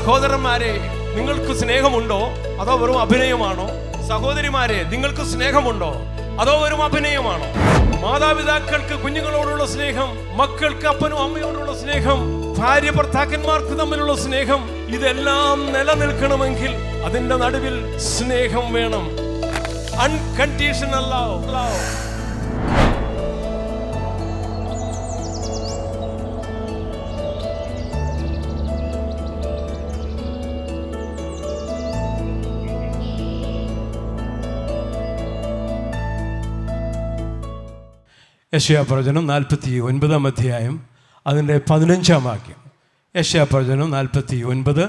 സഹോദരന്മാരെ, നിങ്ങൾക്ക് സ്നേഹമുണ്ടോ അതോ വെറും അഭിനയമാണോ? സഹോദരിമാരെ, നിങ്ങൾക്ക് സ്നേഹമുണ്ടോ അതോ വെറും അഭിനയമാണോ? മാതാപിതാക്കൾക്ക് കുഞ്ഞുങ്ങളോടുള്ള സ്നേഹം, മക്കൾക്ക് അപ്പനും അമ്മയോടുള്ള സ്നേഹം, ഭാര്യ ഭർത്താക്കന്മാർക്ക് തമ്മിലുള്ള സ്നേഹം, ഇതെല്ലാം നിലനിൽക്കണമെങ്കിൽ അതിന്റെ നടുവിൽ സ്നേഹം വേണം. Unconditional love. യെശയ്യാപ്രവചനം 49 അധ്യായം അതിൻ്റെ 15 വാക്യം. യെശയ്യാപ്രവചനം 49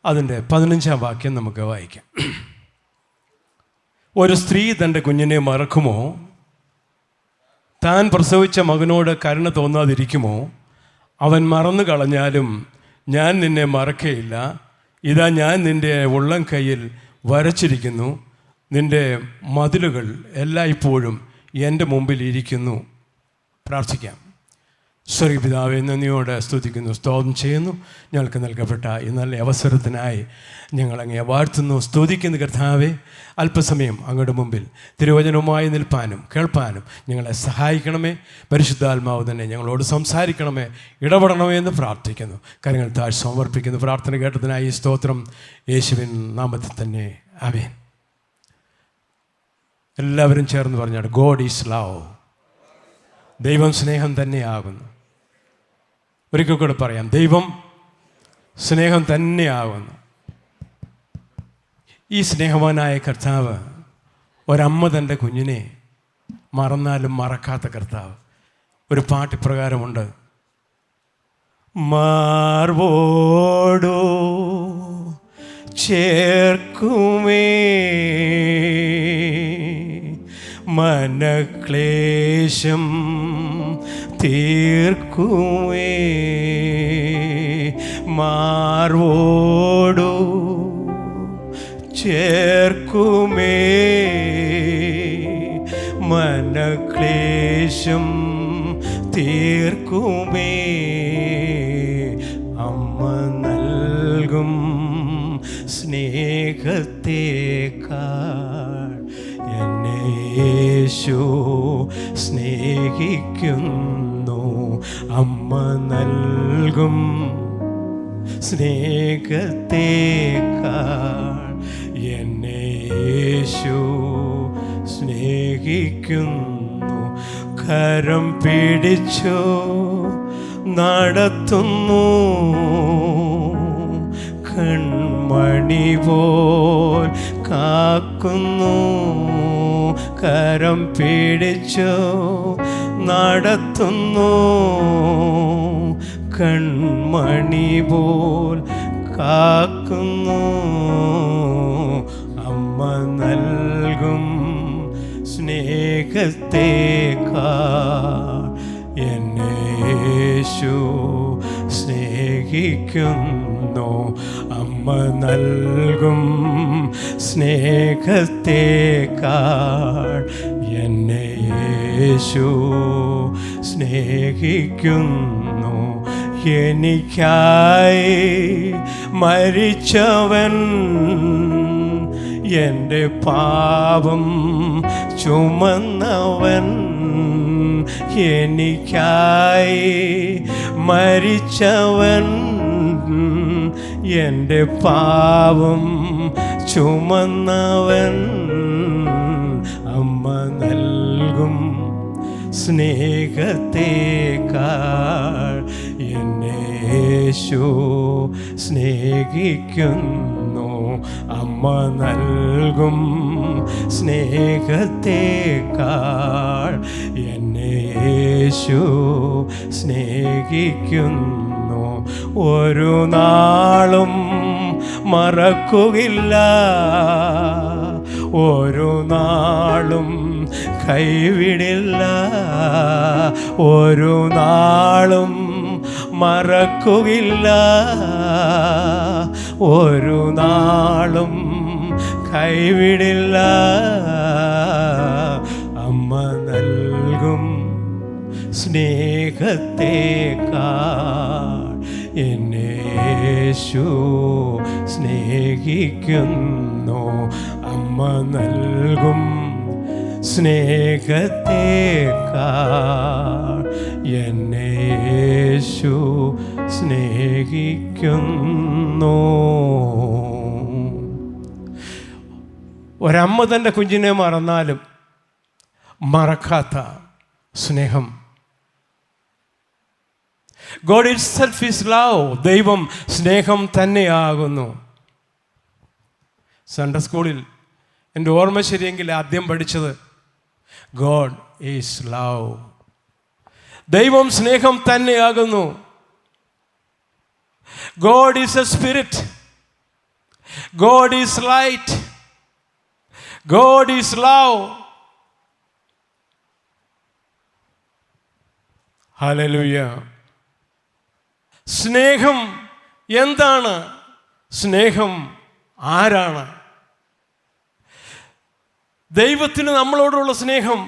അതിൻ്റെ 15 വാക്യം നമുക്ക് വായിക്കാം. ഒരു സ്ത്രീ തൻ്റെ കുഞ്ഞിനെ മറക്കുമോ? താൻ പ്രസവിച്ച മകനോട് കരുണ തോന്നാതിരിക്കുമോ? അവൻ മറന്നു കളഞ്ഞാലും ഞാൻ നിന്നെ മറക്കയില്ല. ഇതാ, ഞാൻ നിൻ്റെ ഉള്ളം കയ്യിൽ വരച്ചിരിക്കുന്നു. നിൻ്റെ മതിലുകൾ എല്ലായ്പ്പോഴും എൻ്റെ മുമ്പിൽ ഇരിക്കുന്നു. പ്രാർത്ഥിക്കാം. സ്വർഗ്ഗീയ പിതാവേ, നന്ദിയോടെ സ്തുതിക്കുന്നു, സ്തോത്രം ചെയ്യുന്നു. ഞങ്ങൾക്ക് നൽകപ്പെട്ട ഈ നല്ല അവസരത്തിനായി ഞങ്ങളങ്ങയെ വാഴ്ത്തുന്നു, സ്തുതിക്കുന്നു. കർത്താവേ, അല്പസമയം അങ്ങയുടെ മുമ്പിൽ തിരുവചനവുമായി നിൽപ്പാനും കേൾപ്പാനും ഞങ്ങളെ സഹായിക്കണമേ. പരിശുദ്ധാത്മാവ് തന്നെ ഞങ്ങളോട് സംസാരിക്കണമേ, ഇടപെടണമേ എന്ന് പ്രാർത്ഥിക്കുന്നു. കാര്യങ്ങൾ താഴ് സമർപ്പിക്കുന്നു. പ്രാർത്ഥന കേട്ടതിനായി സ്തോത്രം, യേശുവിൻ നാമത്തിൽ തന്നെ ആമേൻ. എല്ലാവരും ചേർന്ന് പറഞ്ഞാൽ ഗോഡ് ഈസ് ലവ്. ദൈവം സ്നേഹം തന്നെയാകുന്നു. ഒരിക്കൽ കൂടെ പറയാം, ദൈവം സ്നേഹം തന്നെയാകുന്നു. ഈ സ്നേഹവാനായ കർത്താവ്, ഒരമ്മ തൻ്റെ കുഞ്ഞിനെ മറന്നാലും മറക്കാത്ത കർത്താവ്. ഒരു പാട്ടിപ്രകാരമുണ്ട്: മാർവോടോ ചേർക്കുമേ മനക്ലേശം തീർക്കുമേ, മാർവോടു ചേർക്കുമേ മനക്ലേശം തീർക്കുമേ. അമ്മ നൽകും സ്നേഹത്തേക്കാൾ എന്നെ യേശു സ്നേഹിക്കുന്നു. അമ്മ നൽകും സ്നേഹത്തേക്കാൾ എന്നെ യേശു സ്നേഹിക്കുന്നു. കരം പിടിച്ചു നടത്തുന്നു, കൺമണി പോൽ കാക്കുന്നു. കരം പിടിച്ചു നടത്തുന്നു, കൺമണി പോൽ കാക്കുന്നു. അമ്മ നൽകും സ്നേഹത്തേക്കാൾ എന്നെ യേശു സ്നേഹിക്കുന്നു. അമ്മ നൽകും സ്നേഹത്തേക്കാൾ എന്നെ യേശു സ്നേഹിക്കുന്നു. എനിക്കായി മരിച്ചവൻ, എൻ്റെ പാപം ചുമന്നവൻ, എനിക്കായി മരിച്ചവൻ, എൻ്റെ പാപം ചുമന്നവൻ. അമ്മ നൽകും സ്നേഹത്തേക്കാൾ എന്നെ യേശു സ്നേഹിക്കുന്നു. അമ്മ നൽകും സ്നേഹത്തേക്കാൾ എന്നെ യേശു സ്നേഹിക്കുന്നു. ഒരു നാളും മറക്കുകയില്ല, ഒരു നാളും കൈവിടില്ല, ഒരു നാളും മറക്കുകയില്ല, ഒരു നാളും കൈവിടില്ല. അമ്മ നൽകും സ്നേഹത്തേക്കാൾ എന്നെ യേശു സ്നേഹിക്കുന്നു. അമ്മ നൽകും സ്നേഹത്തേക്കാൾ എന്നെ യേശു സ്നേഹിക്കുന്നു. ഒരമ്മ തൻ്റെ കുഞ്ഞിനെ മറന്നാലും മറക്കാത്ത സ്നേഹം. God itself is love. ദൈവം സ്നേഹം തന്നെയാകുന്നു. സൺഡേ സ്കൂളിൽ എൻ്റെ ഓർമ്മ ശരിയെങ്കിൽ ആദ്യം പഠിച്ചത് God is love. ദൈവം സ്നേഹം തന്നെയാകുന്നു. God is a spirit. God is light. God is love. Hallelujah. സ്നേഹം എന്താണ്? സ്നേഹം ആരാണ്? ദൈവത്തിന് നമ്മളോടുള്ള സ്നേഹം,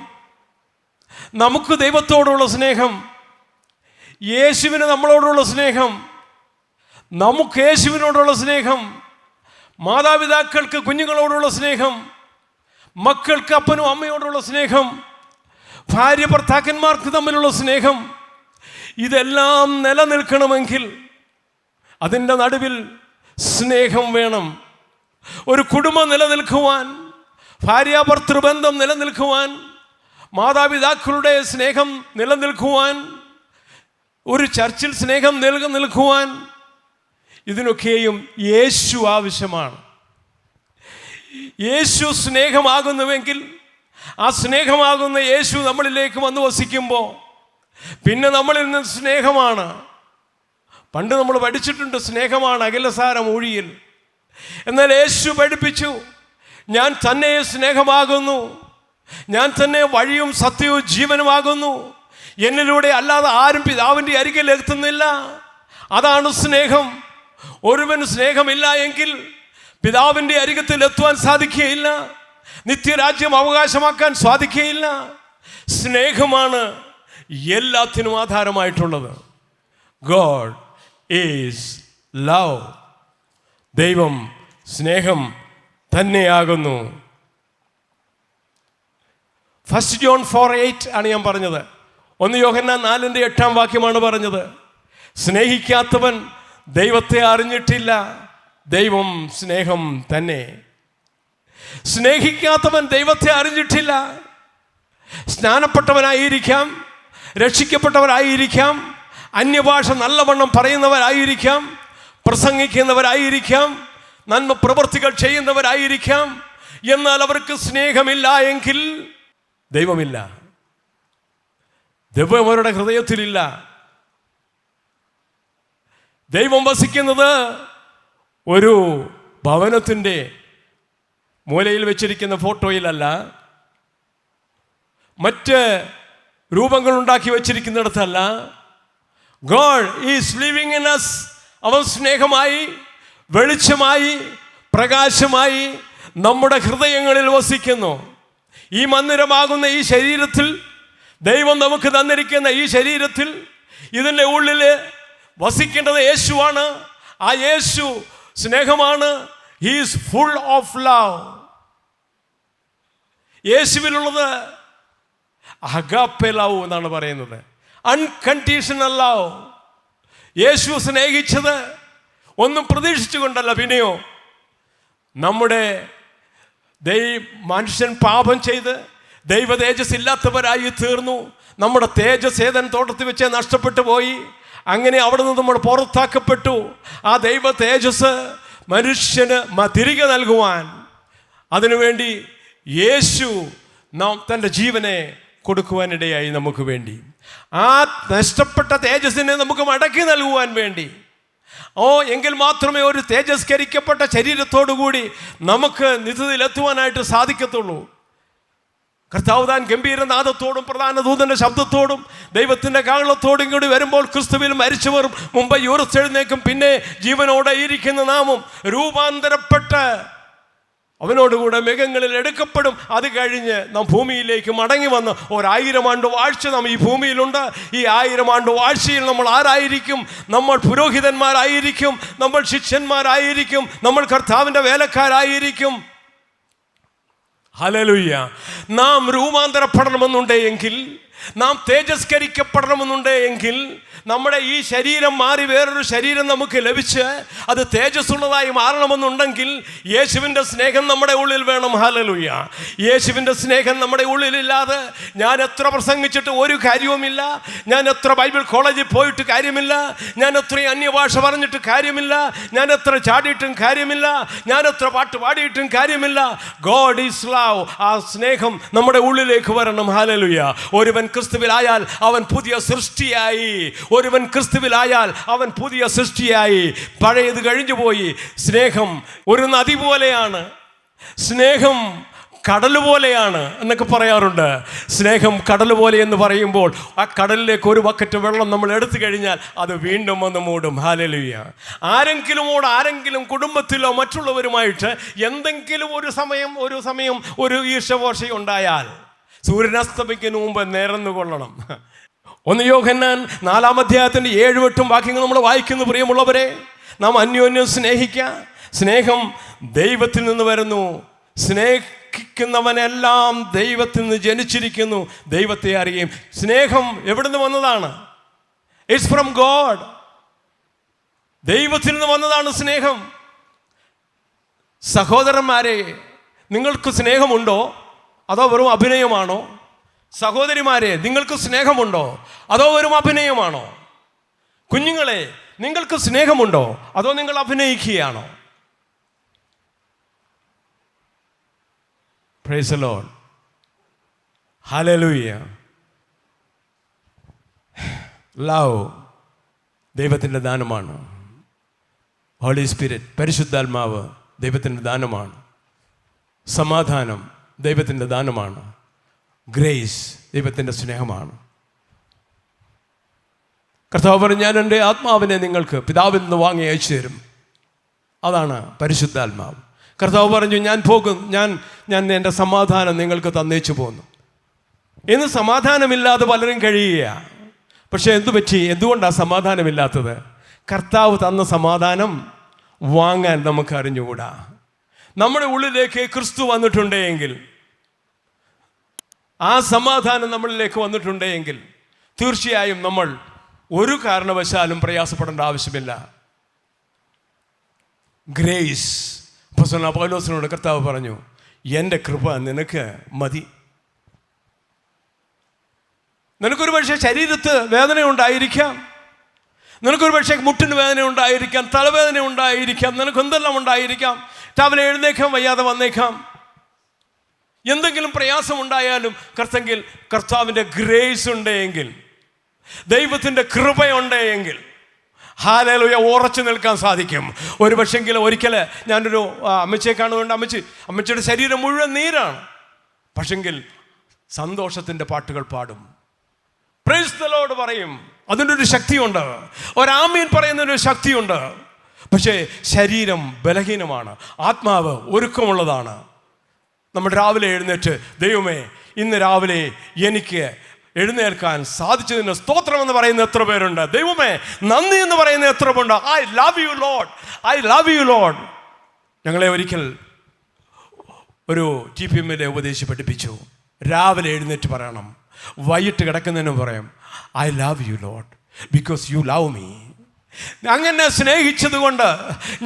നമുക്ക് ദൈവത്തോടുള്ള സ്നേഹം, യേശുവിന് നമ്മളോടുള്ള സ്നേഹം, നമുക്ക് യേശുവിനോടുള്ള സ്നേഹം, മാതാപിതാക്കൾക്ക് കുഞ്ഞുങ്ങളോടുള്ള സ്നേഹം, മക്കൾക്ക് അപ്പനും അമ്മയോടുള്ള സ്നേഹം, ഭാര്യ ഭർത്താക്കന്മാർക്ക് തമ്മിലുള്ള സ്നേഹം, ഇതെല്ലാം നിലനിൽക്കണമെങ്കിൽ അതിൻ്റെ നടുവിൽ സ്നേഹം വേണം. ഒരു കുടുംബം നിലനിൽക്കുവാൻ, ഭാര്യാഭർത്തൃബന്ധം നിലനിൽക്കുവാൻ, മാതാപിതാക്കളുടെ സ്നേഹം നിലനിൽക്കുവാൻ, ഒരു ചർച്ചിൽ സ്നേഹം നിലനിൽക്കുവാൻ, ഇതിനൊക്കെയും യേശു ആവശ്യമാണ്. യേശു സ്നേഹമാകുന്നുവെങ്കിൽ ആ സ്നേഹമാകുന്ന യേശു നമ്മളിലേക്ക് വന്ന് വസിക്കുമ്പോൾ പിന്നെ നമ്മളിൽ നിന്ന് സ്നേഹമാണ്. പണ്ട് നമ്മൾ പഠിച്ചിട്ടുണ്ട്, സ്നേഹമാണ് അഖിലസാരം ഒഴിയിൽ. എന്നാൽ യേശു പഠിപ്പിച്ചു, ഞാൻ തന്നെ സ്നേഹമാകുന്നു, ഞാൻ തന്നെ വഴിയും സത്യവും ജീവനുമാകുന്നു, എന്നിലൂടെ അല്ലാതെ ആരും പിതാവിൻ്റെ അരികിൽ എത്തുന്നില്ല. അതാണ് സ്നേഹം. ഒരുവൻ സ്നേഹമില്ല എങ്കിൽ പിതാവിൻ്റെ അരികത്തിൽ എത്തുവാൻ സാധിക്കുകയില്ല, നിത്യരാജ്യം അവകാശമാക്കാൻ സാധിക്കുകയില്ല. സ്നേഹമാണ് എല്ലാത്തിനും ആധാരമായിട്ടുള്ളത്. God is love. ദൈവം സ്നേഹം തന്നെയാകുന്നു. 1 John 4:8 ആണ് ഞാൻ പറഞ്ഞത്. 1 യോഹന്നാൻ 4:8 പറഞ്ഞത്, സ്നേഹിക്കാത്തവൻ ദൈവത്തെ അറിഞ്ഞിട്ടില്ല, ദൈവം സ്നേഹം തന്നെ. സ്നേഹിക്കാത്തവൻ ദൈവത്തെ അറിഞ്ഞിട്ടില്ല. സ്നാനപ്പെട്ടവനായിരിക്കാം, രക്ഷിക്കപ്പെട്ടവരായിരിക്കാം, അന്യഭാഷ നല്ലവണ്ണം പറയുന്നവരായിരിക്കാം, പ്രസംഗിക്കുന്നവരായിരിക്കാം, നന്മ പ്രവൃത്തികൾ ചെയ്യുന്നവരായിരിക്കാം. എന്നാൽ അവർക്ക് സ്നേഹമില്ല എങ്കിൽ ദൈവമില്ല, ദൈവം അവരുടെ ഹൃദയത്തിലില്ല. ദൈവം വസിക്കുന്നത് ഒരു ഭവനത്തിൻ്റെ മൂലയിൽ വെച്ചിരിക്കുന്ന ഫോട്ടോയിലല്ല, മറ്റ് രൂപങ്ങൾ ഉണ്ടാക്കി വെച്ചിരിക്കുന്നിടത്തല്ല. God is living in us. അവൻ സ്നേഹമായി, വെളിച്ചമായി, പ്രകാശമായി നമ്മുടെ ഹൃദയങ്ങളിൽ വസിക്കുന്നു. ഈ മന്ദിരമാകുന്ന ഈ ശരീരത്തിൽ, ദൈവം നമുക്ക് തന്നിരിക്കുന്ന ഈ ശരീരത്തിൽ, ഇതിൻ്റെ ഉള്ളിൽ വസിക്കേണ്ടത് യേശുവാണ്. ആ യേശു സ്നേഹമാണ്. He is full of love. യേശുവിലുള്ളത് അഗാപ്പെ ലവ് എന്നാണ് പറയുന്നത്, അൺകണ്ടീഷണൽ ലവ്. യേശു സ്നേഹിച്ചത് ഒന്നും പ്രതീക്ഷിച്ചുകൊണ്ടല്ല, പിന്നെയോ നമ്മുടെ മനുഷ്യൻ പാപം ചെയ്ത് ദൈവ തേജസ് ഇല്ലാത്തവരായി തീർന്നു. നമ്മുടെ തേജസ് ഏദൻ തോട്ടത്തിൽ വെച്ച് നഷ്ടപ്പെട്ടു പോയി. അങ്ങനെ അവിടെ നിന്ന് നമ്മൾ പുറത്താക്കപ്പെട്ടു. ആ ദൈവ തേജസ് മനുഷ്യന് തിരികെ നൽകുവാൻ അതിനുവേണ്ടി യേശു തൻ്റെ ജീവനെ കൊടുക്കുവാനിടയായി നമുക്ക് വേണ്ടി. ആ നഷ്ടപ്പെട്ട തേജസ്സിനെ നമുക്ക് മടക്കി നൽകുവാൻ വേണ്ടി. എങ്കിൽ മാത്രമേ ഒരു തേജസ്കരിക്കപ്പെട്ട ശരീരത്തോടുകൂടി നമുക്ക് നിത്യതയിലെത്തുവാനായിട്ട് സാധിക്കത്തുള്ളൂ. കർത്താവ് താൻ ഗംഭീരനാദത്തോടും പ്രധാന ദൂതൻ്റെ ശബ്ദത്തോടും ദൈവത്തിൻ്റെ കാഹളത്തോടും കൂടി വരുമ്പോൾ ക്രിസ്തുവിൽ മരിച്ചവർ മുമ്പ് ഉയർത്തെഴുന്നേക്കും. പിന്നെ ജീവനോടെ ഇരിക്കുന്ന നാമും രൂപാന്തരപ്പെട്ട് അവനോടുകൂടെ മേഘങ്ങളിൽ എടുക്കപ്പെടും. അത് കഴിഞ്ഞ് നാം ഭൂമിയിലേക്ക് മടങ്ങി വന്ന് 1000 ആണ്ട് വാഴ്ച നാം ഈ ഭൂമിയിലുണ്ട്. ഈ 1000 ആണ്ട് വാഴ്ചയിൽ നമ്മൾ ആരായിരിക്കും? നമ്മൾ പുരോഹിതന്മാരായിരിക്കും, നമ്മൾ ശിഷ്യന്മാരായിരിക്കും, നമ്മൾ കർത്താവിൻ്റെ വേലക്കാരായിരിക്കും. ഹല്ലേലൂയ. നാം രൂപാന്തരപ്പെടണമെന്നുണ്ടെങ്കിൽ, നാം തേജസ്കരിക്കപ്പെടണമെന്നുണ്ടെങ്കിൽ, നമ്മുടെ ഈ ശരീരം മാറി വേറൊരു ശരീരം നമുക്ക് ലഭിച്ച് അത് തേജസ്സുള്ളതായി മാറണമെന്നുണ്ടെങ്കിൽ യേശുവിൻ്റെ സ്നേഹം നമ്മുടെ ഉള്ളിൽ വേണം. ഹല്ലേലൂയ. യേശുവിൻ്റെ സ്നേഹം നമ്മുടെ ഉള്ളിലില്ലാതെ ഞാൻ എത്ര പ്രസംഗിച്ചിട്ട് ഒരു കാര്യവുമില്ല, ഞാൻ എത്ര ബൈബിൾ കോളേജിൽ പോയിട്ട് കാര്യമില്ല, ഞാൻ എത്ര അന്യഭാഷ പറഞ്ഞിട്ട് കാര്യമില്ല, ഞാൻ എത്ര ചാടിയിട്ടും കാര്യമില്ല, ഞാൻ എത്ര പാട്ട് പാടിയിട്ടും കാര്യമില്ല. God is love. ആ സ്നേഹം നമ്മുടെ ഉള്ളിലേക്ക് വരണം. ഹല്ലേലൂയ. ഒരുവൻ ക്രിസ്തുവിലായാൽ അവൻ പുതിയ സൃഷ്ടിയായി. ഒരുവൻ ക്രിസ്തുവിലായാൽ അവൻ പുതിയ സൃഷ്ടിയായി. പഴയത് കഴിഞ്ഞുപോയി. സ്നേഹം ഒരു നദി പോലെയാണ്, സ്നേഹം കടൽ പോലെയാണ് എന്നൊക്കെ പറയാറുണ്ട്. സ്നേഹം കടൽ പോലെ എന്ന് പറയുമ്പോൾ ആ കടലിലേക്ക് ഒരു ബക്കറ്റ് വെള്ളം നമ്മൾ എടുത്തു കഴിഞ്ഞാൽ അത് വീണ്ടും വന്ന് മൂടും. ഹല്ലേലൂയ. ആരെങ്കിലും കുടുംബത്തിലോ മറ്റുള്ളവരുമായിട്ട് എന്തെങ്കിലും ഒരു സമയം ഒരു ഈർഷ്യ ഉണ്ടായാൽ സൂര്യൻ അസ്തമിക്കുന്നതിന് മുമ്പ് നേർന്നു കൊള്ളണം. 1 യോഹന്നാൻ 4-ാം അധ്യായത്തിൻ്റെ 7-8 വാക്യങ്ങൾ നമ്മൾ വായിക്കുന്നു. പ്രിയമുള്ളവരെ, നാം അന്യോന്യം സ്നേഹിക്കുക. സ്നേഹം ദൈവത്തിൽ നിന്ന് വരുന്നു. സ്നേഹിക്കുന്നവനെല്ലാം ദൈവത്തിൽ നിന്ന് ജനിച്ചിരിക്കുന്നു, ദൈവത്തെ അറിയും. സ്നേഹം എവിടുന്ന് വന്നതാണ്? It's from God. ദൈവത്തിൽ നിന്ന് വന്നതാണ് സ്നേഹം. സഹോദരന്മാരെ, നിങ്ങൾക്ക് സ്നേഹമുണ്ടോ അതോ വെറും അഭിനയമാണോ? സഹോദരിമാരെ, നിങ്ങൾക്ക് സ്നേഹമുണ്ടോ അതോ വെറും അഭിനയമാണോ? കുഞ്ഞുങ്ങളെ, നിങ്ങൾക്ക് സ്നേഹമുണ്ടോ അതോ നിങ്ങൾ അഭിനയിക്കുകയാണോ? Praise the Lord. Hallelujah. Love ദൈവത്തിൻ്റെ ദാനമാണ്. ഹോളി സ്പിരിറ്റ്, പരിശുദ്ധാത്മാവ് ദൈവത്തിൻ്റെ ദാനമാണ്. സമാധാനം ദൈവത്തിൻ്റെ ദാനമാണ്. ഗ്രേസ് ദൈവത്തിൻ്റെ സ്നേഹമാണ്. കർത്താവ് പറഞ്ഞു, ഞാൻ എൻ്റെ ആത്മാവിനെ നിങ്ങൾക്ക് പിതാവിൽ നിന്ന് വാങ്ങി അയച്ചു തരും. അതാണ് പരിശുദ്ധാത്മാവ്. കർത്താവ് പറഞ്ഞു, ഞാൻ പോകും, ഞാൻ എൻ്റെ സമാധാനം നിങ്ങൾക്ക് തന്നേച്ചു പോന്നു. ഇന്ന് സമാധാനമില്ലാതെ പലരും കഴിയുകയാണ്. പക്ഷേ എന്തുകൊണ്ടാണ് സമാധാനമില്ലാത്തത്? കർത്താവ് തന്ന സമാധാനം വാങ്ങാൻ നമുക്ക് അറിഞ്ഞുകൂടാ. നമ്മുടെ ഉള്ളിലേക്ക് ക്രിസ്തു വന്നിട്ടുണ്ടെങ്കിൽ, ആ സമാധാനം നമ്മളിലേക്ക് വന്നിട്ടുണ്ടെങ്കിൽ തീർച്ചയായും നമ്മൾ ഒരു കാരണവശാലും പ്രയാസപ്പെടേണ്ട ആവശ്യമില്ല. ഗ്രേസ്. അപ്പോസ്തലനായ പൗലോസിനോട് കർത്താവ് പറഞ്ഞു, എൻ്റെ കൃപ നിനക്ക് മതി. നിനക്കൊരു പക്ഷേ ശരീരത്ത് വേദന ഉണ്ടായിരിക്കാം, നിനക്കൊരു പക്ഷേ മുട്ടിന് വേദന ഉണ്ടായിരിക്കാം, തലവേദന ഉണ്ടായിരിക്കാം, നിനക്ക് എന്തെല്ലാം ഉണ്ടായിരിക്കാം, രാവിലെ എഴുന്നേക്കാൻ വയ്യാതെ വന്നേക്കാം. എന്തെങ്കിലും പ്രയാസം ഉണ്ടായാലും കർത്താവിൻ്റെ ഗ്രേസ് ഉണ്ടെങ്കിൽ, ദൈവത്തിൻ്റെ കൃപയുണ്ടെങ്കിൽ, ഹല്ലേലൂയ, ഉറച്ചു നിൽക്കാൻ സാധിക്കും. ഒരു പക്ഷെങ്കിൽ ഒരിക്കൽ ഞാനൊരു അമ്മച്ചിയെ കാണുന്നുണ്ട്. അമ്മച്ചിയുടെ ശരീരം മുഴുവൻ നീരാണ്, പക്ഷെങ്കിൽ സന്തോഷത്തിൻ്റെ പാട്ടുകൾ പാടും, പ്രൈസ് ദി ലോർഡ് പറയും. അതിനൊരു ശക്തിയുണ്ട്, ഒരാമീൻ പറയുന്നൊരു ശക്തിയുണ്ട്. പക്ഷേ ശരീരം ബലഹീനമാണ്, ആത്മാവ് ഒരുക്കമുള്ളതാണ്. നമ്മൾ രാവിലെ എഴുന്നേറ്റ്, ദൈവമേ ഇന്ന് രാവിലെ എനിക്ക് എഴുന്നേൽക്കാൻ സാധിച്ചതിന് സ്തോത്രം എന്ന് പറയുന്ന എത്ര പേരുണ്ട്? ദൈവമേ നന്ദി എന്ന് പറയുന്ന എത്ര പേരുണ്ട്? I love you Lord, I love you Lord. ഞങ്ങളെ ഒരിക്കൽ ഒരു TPMൽ ഉപദേശിച്ച് പഠിപ്പിച്ചു, രാവിലെ എഴുന്നേറ്റ് പറയണം, വൈകിട്ട് കിടക്കുന്നതിനും പറയും, I love you Lord because you love me. അങ്ങനെ സ്നേഹിച്ചത് കൊണ്ട്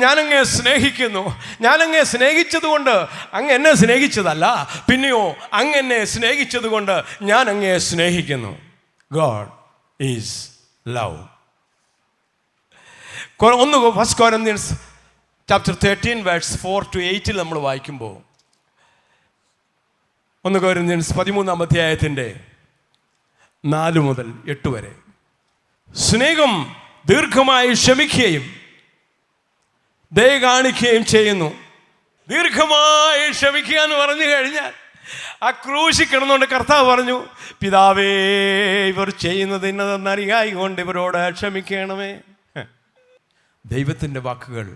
ഞാനങ്ങേ സ്നേഹിക്കുന്നു. ഞാനങ്ങേ സ്നേഹിച്ചത് കൊണ്ട് അങ്ങ് എന്നെ സ്നേഹിച്ചതല്ല, പിന്നെയോ അങ്ങനെ സ്നേഹിച്ചത് കൊണ്ട് ഞാൻ അങ്ങേ സ്നേഹിക്കുന്നു. God is love. 1 Corinthians chapter 13 verse 4-8 നമ്മൾ വായിക്കുമ്പോൾ, 1 Corinthians 13-ാം അധ്യായത്തിൻ്റെ 4 മുതൽ 8 വരെ, സ്നേഹം ദീർഘമായി ക്ഷമിക്കുകയും ദയ കാണിക്കുകയും ചെയ്യുന്നു. ദീർഘമായി ക്ഷമിക്കുക എന്ന് പറഞ്ഞു കഴിഞ്ഞാൽ, ആ ക്രൂശിൽ കിടന്നുകൊണ്ട് കർത്താവ് പറഞ്ഞു, പിതാവേ ഇവർ ചെയ്യുന്നത് ഇന്നതെന്നറിയായിക്കൊണ്ട് ഇവരോട് ക്ഷമിക്കണമേ. ദൈവത്തിൻ്റെ വാക്കുകൾ.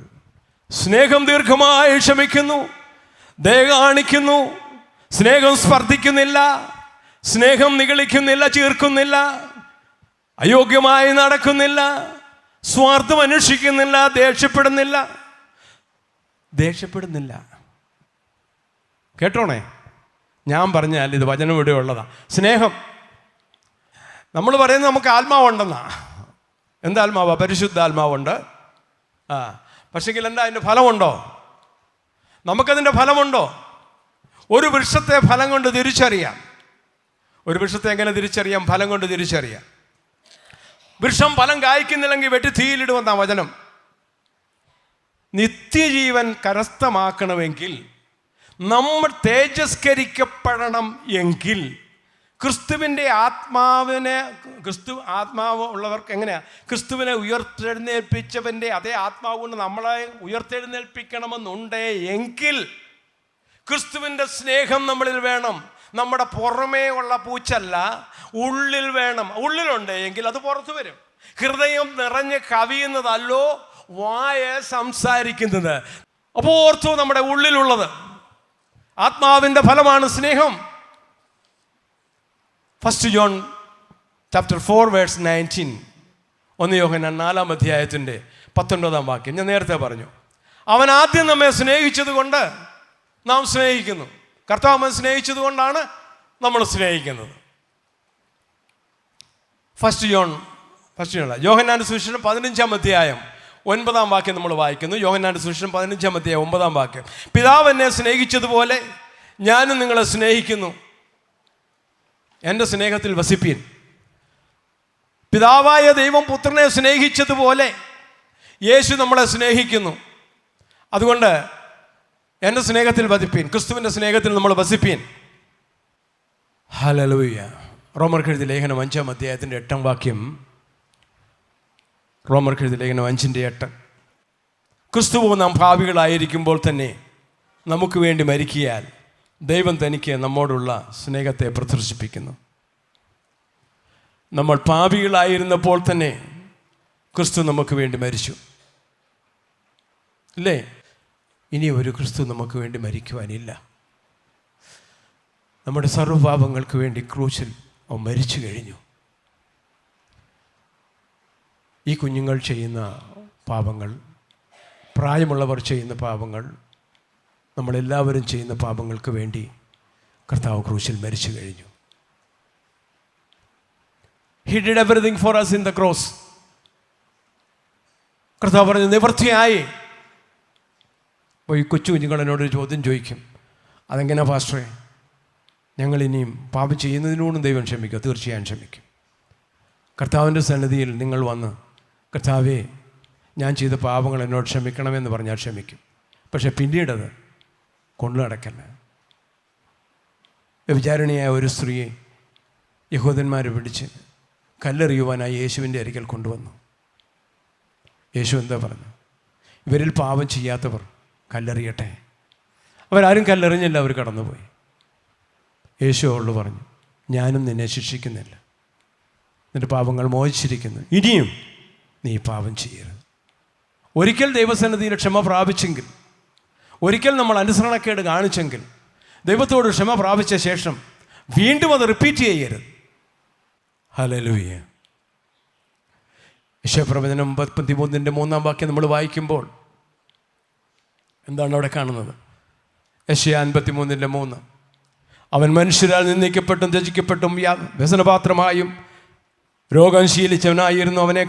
സ്നേഹം ദീർഘമായി ക്ഷമിക്കുന്നു, ദയ കാണിക്കുന്നു, സ്നേഹം സ്പർദ്ധിക്കുന്നില്ല, സ്നേഹം നിഗളിക്കുന്നില്ല, ചീർക്കുന്നില്ല, അയോഗ്യമായി നടക്കുന്നില്ല, സ്വാർത്ഥം അന്വേഷിക്കുന്നില്ല, ദേഷ്യപ്പെടുന്നില്ല. കേട്ടോണേ, ഞാൻ പറഞ്ഞാൽ ഇത് വചനം ഇവിടെ ഉള്ളതാ. സ്നേഹം നമ്മൾ പറയുന്നത് നമുക്ക് ആത്മാവുണ്ടെന്നാ. എന്താത്മാവാ? പരിശുദ്ധാത്മാവുണ്ട്. പക്ഷെങ്കിൽ എന്താ അതിൻ്റെ ഫലമുണ്ടോ? നമുക്കതിൻ്റെ ഫലമുണ്ടോ? ഒരു വൃക്ഷത്തെ ഫലം കൊണ്ട് തിരിച്ചറിയാം. ഒരു വൃക്ഷത്തെ എങ്ങനെ തിരിച്ചറിയാം? ഫലം കൊണ്ട് തിരിച്ചറിയാം. വൃക്ഷം ഫലം കായ്ക്കുന്നില്ലെങ്കിൽ വെട്ടി തീയിലിടുമെന്നാ വചനം. നിത്യജീവൻ കരസ്ഥമാക്കണമെങ്കിൽ, നമ്മൾ തേജസ്കരിക്കപ്പെടണം എങ്കിൽ, ക്രിസ്തുവിൻ്റെ ആത്മാവ് ഉള്ളവർക്ക് എങ്ങനെയാ? ക്രിസ്തുവിനെ ഉയർത്തെഴുന്നേൽപ്പിച്ചവൻ്റെ അതേ ആത്മാവ് കൊണ്ട് നമ്മളെ ഉയർത്തെഴുന്നേൽപ്പിക്കണമെന്നുണ്ടേ എങ്കിൽ ക്രിസ്തുവിൻ്റെ സ്നേഹം നമ്മളിൽ വേണം. നമ്മുടെ പുറമേ ഉള്ള പൂച്ചല്ല, ഉള്ളിൽ വേണം. ഉള്ളിലുണ്ട് എങ്കിൽ അത് പുറത്തു വരും. ഹൃദയം നിറഞ്ഞ് കവിയുന്നതല്ലോ വായ സംസാരിക്കുന്നത്. അപ്പോൾ ഓർത്തു, നമ്മുടെ ഉള്ളിലുള്ളത് ആത്മാവിൻ്റെ ഫലമാണ് സ്നേഹം. 1 John chapter 4 verse 19, 1 യോഹന്നാൻ 4 അധ്യായത്തിൻ്റെ 19 വാക്യം ഞാൻ നേരത്തെ പറഞ്ഞു. അവൻ ആദ്യം നമ്മെ സ്നേഹിച്ചത് കൊണ്ട് നാം സ്നേഹിക്കുന്നു. കർത്താവ് സ്നേഹിച്ചത് കൊണ്ടാണ് നമ്മൾ സ്നേഹിക്കുന്നത്. യോഹന്നാന്റെ സുവിശേഷം 15 അധ്യായം 9 വാക്യം നമ്മൾ വായിക്കുന്നു. യോഹന്നാന്റെ സുവിശേഷം 15 അധ്യായം 9 വാക്യം. പിതാവ് എന്നെ സ്നേഹിച്ചതുപോലെ ഞാനും നിങ്ങളെ സ്നേഹിക്കുന്നു, എൻ്റെ സ്നേഹത്തിൽ വസിപ്പീൻ. പിതാവായ ദൈവം പുത്രനെ സ്നേഹിച്ചതുപോലെ യേശു നമ്മളെ സ്നേഹിക്കുന്നു. അതുകൊണ്ട് എൻ്റെ സ്നേഹത്തിൽ വസിപ്പീൻ, ക്രിസ്തുവിൻ്റെ സ്നേഹത്തിൽ നമ്മൾ വസിപ്പീൻ. ഹല്ലേലൂയ. റോമർക്കെഴുതിയ ലേഖനം 5 അധ്യായത്തിൻ്റെ 8 വാക്യം. റോമർക്കെഴുതിയ ലേഖനം 5:8. ക്രിസ്തുവോ നാം പാപികളായിരിക്കുമ്പോൾ തന്നെ നമുക്ക് വേണ്ടി മരിക്കയാൽ ദൈവം തനിക്ക് നമ്മോടുള്ള സ്നേഹത്തെ പ്രദർശിപ്പിക്കുന്നു. നമ്മൾ പാപികളായിരുന്നപ്പോൾ തന്നെ ക്രിസ്തു നമുക്ക് വേണ്ടി മരിച്ചു, അല്ലേ? ഇനി ഒരു ക്രിസ്തു നമുക്ക് വേണ്ടി മരിക്കുവാനില്ല. നമ്മുടെ സർവ്വപാപങ്ങൾക്ക് വേണ്ടി ക്രൂശിൽ അവൻ മരിച്ചു കഴിഞ്ഞു. ഈ കുഞ്ഞുങ്ങൾ ചെയ്യുന്ന പാപങ്ങൾ, പ്രായമുള്ളവർ ചെയ്യുന്ന പാപങ്ങൾ, നമ്മളെല്ലാവരും ചെയ്യുന്ന പാപങ്ങൾക്ക് വേണ്ടി കർത്താവ് ക്രൂശിൽ മരിച്ചു കഴിഞ്ഞു. He did everything for us in the cross. കർത്താവ് പറഞ്ഞു നിവൃത്തിയായി. അപ്പോൾ ഈ കൊച്ചു കുഞ്ഞുങ്ങൾ എന്നോടൊരു ചോദ്യം ചോദിക്കും, അതെങ്ങനെയാ പാസ്റ്ററെ? ഞങ്ങൾ ഇനിയും പാപം ചെയ്യുന്നതിനോടും ദൈവം ക്ഷമിക്കുക? തീർച്ചയായും ക്ഷമിക്കും. കർത്താവിൻ്റെ സന്നിധിയിൽ നിങ്ങൾ വന്ന്, കർത്താവേ ഞാൻ ചെയ്ത പാപങ്ങൾ എന്നോട് ക്ഷമിക്കണമെന്ന് പറഞ്ഞാൽ ക്ഷമിക്കും. പക്ഷെ പിന്നീടത് കൊണ്ടു നടക്കല്ല. വ്യഭിചാരിണിയായ ഒരു സ്ത്രീയെ യഹൂദന്മാർ പിടിച്ച് കല്ലെറിയുവാനായി യേശുവിൻ്റെ അരികിൽ കൊണ്ടുവന്നു. യേശു എന്താ പറഞ്ഞു? ഇവരിൽ പാപം ചെയ്യാത്തവർ കല്ലെറിയട്ടെ. അവരാരും കല്ലെറിഞ്ഞില്ല, അവർ കടന്നുപോയി. യേശു അവളോട് പറഞ്ഞു, ഞാനും നിന്നെ ശിക്ഷിക്കുന്നില്ല, നിൻ്റെ പാപങ്ങൾ മോചിച്ചിരിക്കുന്നു, ഇനിയും നീ പാപം ചെയ്യരുത്. ഒരിക്കൽ ദൈവസന്നിധിയിൽ ക്ഷമ പ്രാപിച്ചെങ്കിൽ, ഒരിക്കൽ നമ്മൾ അനുസരണക്കേട് കാണിച്ചെങ്കിൽ, ദൈവത്തോട് ക്ഷമ പ്രാപിച്ച ശേഷം വീണ്ടും അത് റിപ്പീറ്റ് ചെയ്യരുത്. ഹല്ലേലൂയ. യശയ്യാപ്രവചനം 53:3 വാക്യം നമ്മൾ വായിക്കുമ്പോൾ എന്താണ് അവിടെ കാണുന്നത്? യശയ്യാ 53:3. അവൻ മനുഷ്യരാൽ നിന്ദിക്കപ്പെട്ടും ത്യജിക്കപ്പെട്ടും വ്യസനപാത്രമായും രോഗം ശീലിച്ചവനായിരുന്നു. അവനെ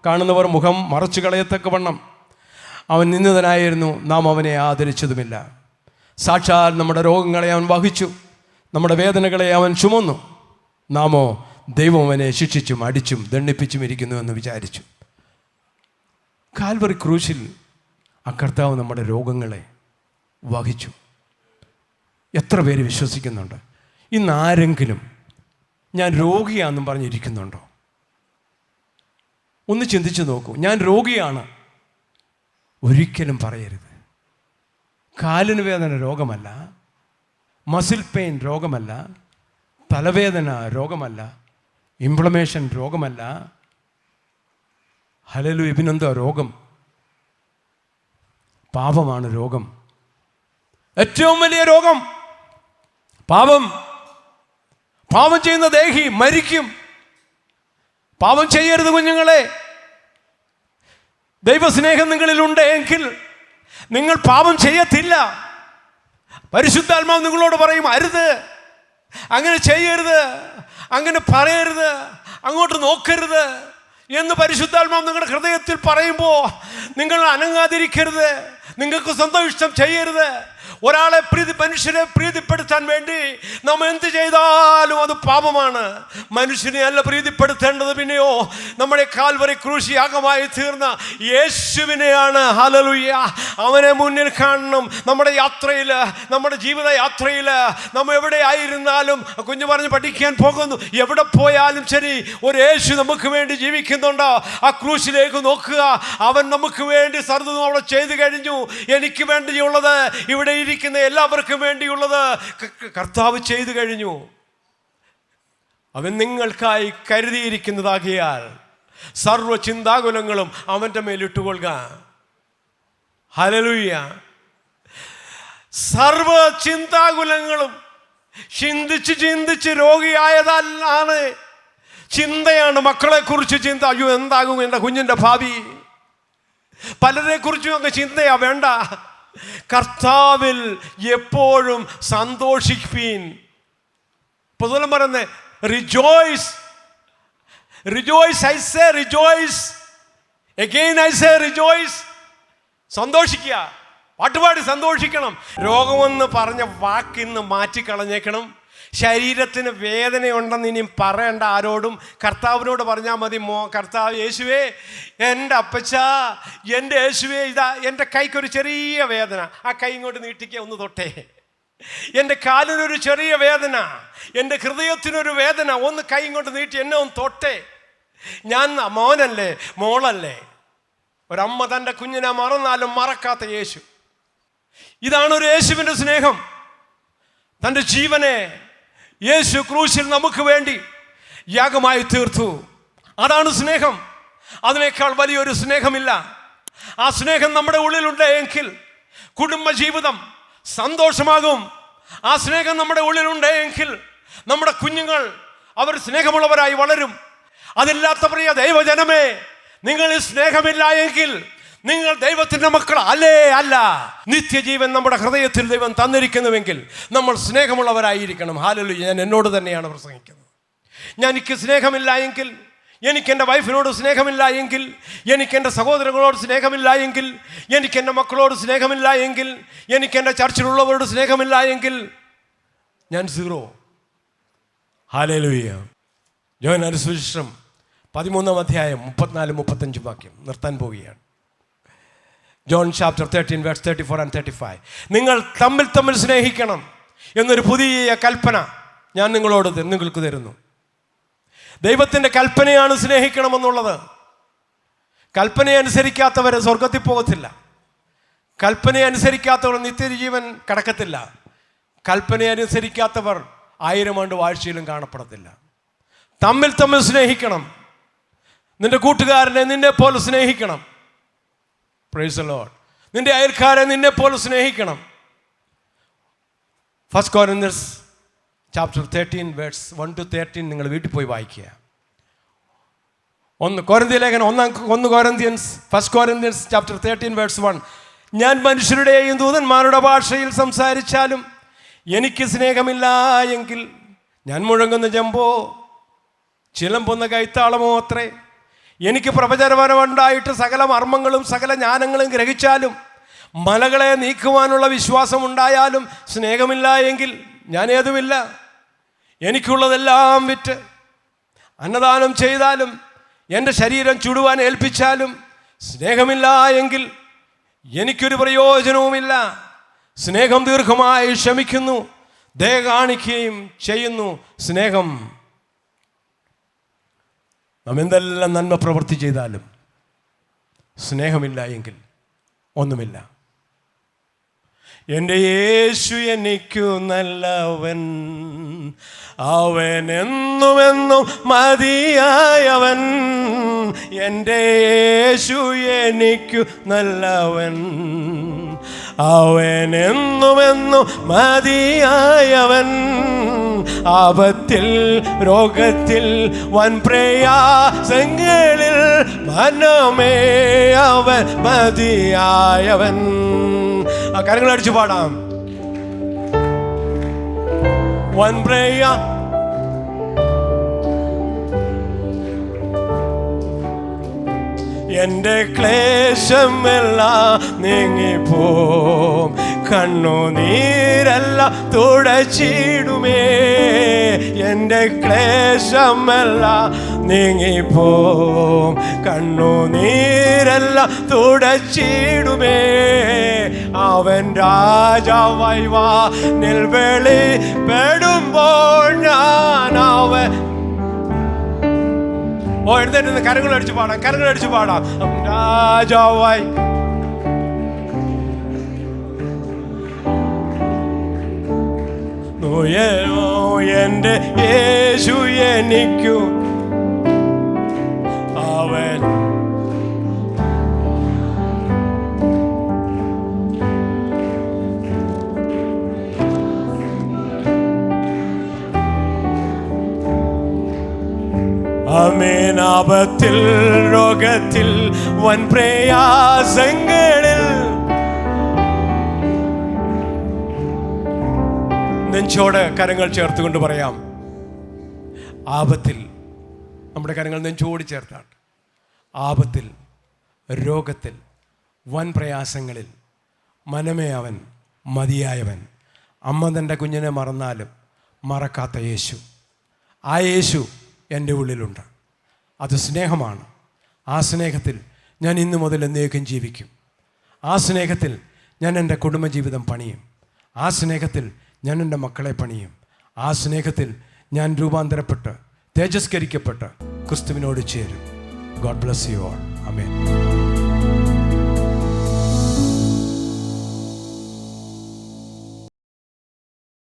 കാണുന്നവർ മുഖം മറച്ചു കളയത്തക്കവണ്ണം അവൻ നിന്ദിതനായിരുന്നു. നാം അവനെ ആദരിച്ചതുമില്ല. സാക്ഷാൽ നമ്മുടെ രോഗങ്ങളെ അവൻ വഹിച്ചു, നമ്മുടെ വേദനകളെ അവൻ ചുമന്നു. നാമോ ദൈവം അവനെ ശിക്ഷിച്ചും അടിച്ചും ദണ്ഡിപ്പിച്ചും ഇരിക്കുന്നു എന്ന് വിചാരിച്ചു. കാൽവറി ക്രൂശിൽ ആ കർത്താവ് നമ്മുടെ രോഗങ്ങളെ വഹിച്ചു. എത്ര പേര് വിശ്വസിക്കുന്നുണ്ട്? ഇന്ന് ആരെങ്കിലും ഞാൻ രോഗിയാണെന്നും പറഞ്ഞിരിക്കുന്നുണ്ടോ? ഒന്ന് ചിന്തിച്ചു നോക്കൂ. ഞാൻ രോഗിയാണ് ഒരിക്കലും പറയരുത്. കാലിന് വേദന രോഗമല്ല, മസിൽ പെയിൻ രോഗമല്ല, തലവേദന രോഗമല്ല, ഇംപ്ലമേഷൻ രോഗമല്ല. ഹല്ലേലൂയ. പിന്നെന്താ രോഗം? പാപമാണ് രോഗം. ഏറ്റവും വലിയ രോഗം പാപം. പാപം ചെയ്യുന്ന ദേഹി മരിക്കും. പാപം ചെയ്യരുത് കുഞ്ഞുങ്ങളെ. ദൈവസ്നേഹം നിങ്ങളിലുണ്ട് എങ്കിൽ നിങ്ങൾ പാപം ചെയ്യത്തില്ല. പരിശുദ്ധാത്മാവ് നിങ്ങളോട് പറയും, അരുത്, അങ്ങനെ ചെയ്യരുത്, അങ്ങനെ പറയരുത്, അങ്ങോട്ട് നോക്കരുത് എന്ന് പരിശുദ്ധാത്മാവ് നിങ്ങളുടെ ഹൃദയത്തിൽ പറയുമ്പോൾ നിങ്ങൾ അനങ്ങാതിരിക്കരുത്. നിങ്ങൾക്ക് സ്വന്തം ഇഷ്ടം ചെയ്യരുത്. മനുഷ്യരെ പ്രീതിപ്പെടുത്താൻ വേണ്ടി നാം എന്ത് ചെയ്താലും അത് പാപമാണ്. മനുഷ്യനെ അല്ല പ്രീതിപ്പെടുത്തേണ്ടത്, പിന്നെയോ നമ്മുടെ കാൽവരി ക്രൂശ് യാഗമായി തീർന്ന യേശുവിനെയാണ്. ഹല്ലേലൂയ. അവനെ മുന്നിൽ കാണണം. നമ്മുടെ യാത്രയിൽ, നമ്മുടെ ജീവിത യാത്രയിൽ നാം എവിടെ ആയിരുന്നാലും, കുഞ്ഞു പറഞ്ഞ് പഠിക്കാൻ പോകുന്നു, എവിടെ പോയാലും ശരി, ഒരു യേശു നമുക്ക് വേണ്ടി ജീവിക്കുന്നുണ്ടോ? ആ ക്രൂശിലേക്ക് നോക്കുക. അവൻ നമുക്ക് വേണ്ടി സർവ്വതും അവിടെ ചെയ്തു കഴിഞ്ഞു. എനിക്ക് വേണ്ടിയുള്ളത്, ഇവിടെ ഇരിക്കുന്ന എല്ലാവർക്കും വേണ്ടിയുള്ളത് കർത്താവ് ചെയ്തു കഴിഞ്ഞു. അവൻ നിങ്ങൾക്കായി കരുതിയിരിക്കുന്നതാകിയാൽ സർവ്വ ചിന്താകുലങ്ങളും അവൻ്റെ മേലിട്ടുകൊള്ളുക. ഹല്ലേലൂയ. സർവ്വ ചിന്താകുലങ്ങളും ചിന്തിച്ച് ചിന്തിച്ച് രോഗിയായതല്ലാണ്. ചിന്തയാണ് മക്കളെ കുറിച്ച് ചിന്ത. അയ്യോ, എന്താകും എൻ്റെ കുഞ്ഞിൻ്റെ ഭാവി? പലരെ കുറിച്ചും അങ്ങ് ചിന്തയാ വേണ്ട. കർത്താവിൽ എപ്പോഴും സന്തോഷിപ്പീൻ. പുതുലം പറയുന്നത് rejoice, rejoice, I say rejoice, again I say rejoice. സന്തോഷിക്കുക, പാട്ടുപാടി സന്തോഷിക്കണം. രോഗമെന്ന് പറഞ്ഞ വാക്കിന്ന് മാറ്റിക്കളഞ്ഞേക്കണം. ശരീരത്തിന് വേദനയുണ്ടെന്ന് ഇനിയും പറയേണ്ട ആരോടും. കർത്താവിനോട് പറഞ്ഞാൽ മതി, കർത്താവ് യേശുവേ, എൻ്റെ അപ്പച്ച, എൻ്റെ യേശുവേ, ഇതാ എൻ്റെ കൈക്കൊരു ചെറിയ വേദന, ആ കൈ ഇങ്ങോട്ട് നീട്ടിക്കുക, ഒന്ന് തൊട്ടേ. എൻ്റെ കാലിനൊരു ചെറിയ വേദന, എൻ്റെ ഹൃദയത്തിനൊരു വേദന, ഒന്ന് കൈ ഇങ്ങോട്ട് നീട്ടി എന്നെ ഒന്ന് തൊട്ടേ. ഞാൻ മോനല്ലേ, മോളല്ലേ? ഒരമ്മ തൻ്റെ കുഞ്ഞിനെ മറന്നാലും മറക്കാത്ത യേശു. ഇതാണ് ഒരു യേശുവിൻ്റെ സ്നേഹം. തൻ്റെ ജീവനെ യേശു ക്രൂശിൽ നമുക്ക് വേണ്ടി യാഗമായി തീർത്തു. അതാണ് സ്നേഹം. അതിനേക്കാൾ വലിയൊരു സ്നേഹമില്ല. ആ സ്നേഹം നമ്മുടെ ഉള്ളിലുണ്ട് എങ്കിൽ കുടുംബജീവിതം സന്തോഷമാകും. ആ സ്നേഹം നമ്മുടെ ഉള്ളിലുണ്ട് എങ്കിൽ നമ്മുടെ കുഞ്ഞുങ്ങൾ അവർ സ്നേഹമുള്ളവരായി വളരും. അതില്ലാത്ത പ്രിയ ദൈവജനമേ, നിങ്ങൾ സ്നേഹമില്ല എങ്കിൽ നിങ്ങൾ ദൈവത്തിൻ്റെ മക്കൾ അല്ലേ? അല്ല. നിത്യജീവൻ നമ്മുടെ ഹൃദയത്തിൽ ദൈവം തന്നിരിക്കുന്നുവെങ്കിൽ നമ്മൾ സ്നേഹമുള്ളവരായിരിക്കണം. ഹല്ലേലൂയ. ഞാൻ എന്നോട് തന്നെയാണ് പ്രസംഗിക്കുന്നത്. എനിക്ക് സ്നേഹമില്ല എങ്കിൽ, എനിക്ക് എൻ്റെ വൈഫിനോട് സ്നേഹമില്ല എങ്കിൽ, എനിക്ക് എൻ്റെ സഹോദരങ്ങളോട് സ്നേഹമില്ല എങ്കിൽ, എനിക്ക് എൻ്റെ മക്കളോട് സ്നേഹമില്ല എങ്കിൽ, എനിക്ക് എൻ്റെ ചർച്ചിലുള്ളവരോട് സ്നേഹമില്ല എങ്കിൽ ഞാൻ സീറോ. ഹല്ലേലൂയ. യോഹന്നാന്റെ സുവിശേഷം 13-ാം അധ്യായം 34-35 വാക്യം നിർത്താൻ പോവുകയാണ്. John chapter 13 verse 34 and 35. നിങ്ങൾ തമ്മിൽ തമ്മിൽ സ്നേഹിക്കണം എന്നൊരു പുതിയ കൽപ്പന ഞാൻ നിങ്ങൾക്ക് തരുന്നു. ദൈവത്തിൻ്റെ കൽപ്പനയാണ് സ്നേഹിക്കണമെന്നുള്ളത്. കൽപ്പനയെ അനുസരിക്കാത്തവർ സ്വർഗത്തിൽ പോകത്തില്ല. കൽപ്പനയെ അനുസരിക്കാത്തവർ നിത്യജീവൻ കടക്കത്തില്ല. കൽപ്പനയെ അനുസരിക്കാത്തവർ 1000 ആണ്ട് വാഴ്ചയിലും കാണപ്പെടത്തില്ല. തമ്മിൽ തമ്മിൽ സ്നേഹിക്കണം. നിന്റെ കൂട്ടുകാരനെ നിന്നെ പോലെ സ്നേഹിക്കണം. Price the Lord. നിന്റെ അയൽക്കാരെ നിന്നെ പോലെ സ്നേഹിക്കണം. 1 Corinthians ചാപ്റ്റർ 13 വേഴ്സ് 1 to 13 നിങ്ങൾ വീട്ടിൽ പോയി വായിക്കുക. 1 Corinthians ചാപ്റ്റർ 13 വേഴ്സ് 1. ഞാൻ മനുഷ്യരുടെയും ദൂതന്മാരുടെ ഭാഷയിൽ സംസാരിച്ചാലും എനിക്ക് സ്നേഹമില്ല എങ്കിൽ ഞാൻ മുഴങ്ങുന്ന ജമ്പോ ചിലമ്പൊന്ന കൈത്താളമോ അത്രേ. എനിക്ക് പ്രവചനപരമുണ്ടായിട്ട് സകല മർമ്മങ്ങളും സകല ജ്ഞാനങ്ങളും ഗ്രഹിച്ചാലും മലകളെ നീക്കുവാനുള്ള വിശ്വാസമുണ്ടായാലും സ്നേഹമില്ല എങ്കിൽ ഞാൻ ഏതുമില്ല. എനിക്കുള്ളതെല്ലാം വിറ്റ് അന്നദാനം ചെയ്താലും എൻ്റെ ശരീരം ചുടുവാൻ ഏൽപ്പിച്ചാലും സ്നേഹമില്ല എങ്കിൽ എനിക്കൊരു പ്രയോജനവുമില്ല. സ്നേഹം ദീർഘമായി ക്ഷമിക്കുന്നു, ദയ കാണിക്കുകയും ചെയ്യുന്നു. സ്നേഹം നാം എന്തെല്ലാം നന്മ പ്രവൃത്തി ചെയ്താലും സ്നേഹമില്ല എങ്കിൽ ഒന്നുമില്ല. എൻ്റെ യേശു എനിക്കു നല്ലവൻ, അവൻ എന്നുമെന്നും മതിയായവൻ. എൻ്റെ യേശു എനിക്കു നല്ലവൻ, അവൻ എന്നുമെന്നും മതിയായവൻ. ആപത്തിൽ രോഗത്തിൽ വൻ പ്രയാസങ്ങളിൽ മനമേ അവൻ മതിയായവൻ. ആ കരങ്ങളടിച്ചു പാടാം. വൻ പ്രയാ എൻ്റെ ക്ലേശമെല്ലാം നീങ്ങിപ്പോം, കണ്ണുനീരെല്ലാം തുടച്ചിടുമേ. എൻ്റെ ക്ലേശമെല്ലാം നീങ്ങിപ്പോം, കണ്ണുനീരെല്ലാം തുടച്ചിടുമേ. അവൻ രാജാവായി വാനിൽ വെളിപ്പെടുമ്പോൾ ഞാൻ അവൻ എഴുന്നേറ്റ് കരങ്ങളടിച്ചു പാടാം, കരങ്ങളടിച്ചു പാടാം. രാജാവായി എൻ്റെ യേശു എനിക്കു അവൻ ആപത്തിൽ രോഗത്തിൽ വൻ പ്രയാസങ്ങളിൽ നെഞ്ചോട് കരങ്ങൾ ചേർത്തുകൊണ്ട് പറയാം. ആപത്തിൽ നമ്മുടെ കരങ്ങൾ നെഞ്ചോട് ചേർത്താണ്. ആപത്തിൽ രോഗത്തിൽ വൻ പ്രയാസങ്ങളിൽ മനമേ അവൻ മതിയായവൻ. അമ്മ തൻ്റെ കുഞ്ഞിനെ മറന്നാലും മറക്കാത്ത യേശു, ആ യേശു എൻ്റെ ഉള്ളിലുണ്ട്. അത് സ്നേഹമാണ്. ആ സ്നേഹത്തിൽ ഞാൻ ഇന്നു മുതൽ എന്നേക്കും ജീവിക്കും. ആ സ്നേഹത്തിൽ ഞാൻ എൻ്റെ കുടുംബജീവിതം പണിയും. ആ സ്നേഹത്തിൽ ഞാൻ എൻ്റെ മക്കളെ പണിയും. ആ സ്നേഹത്തിൽ ഞാൻ രൂപാന്തരപ്പെട്ട് തേജസ്കരിക്കപ്പെട്ട് ക്രിസ്തുവിനോട് ചേരും. God bless you all. Amen.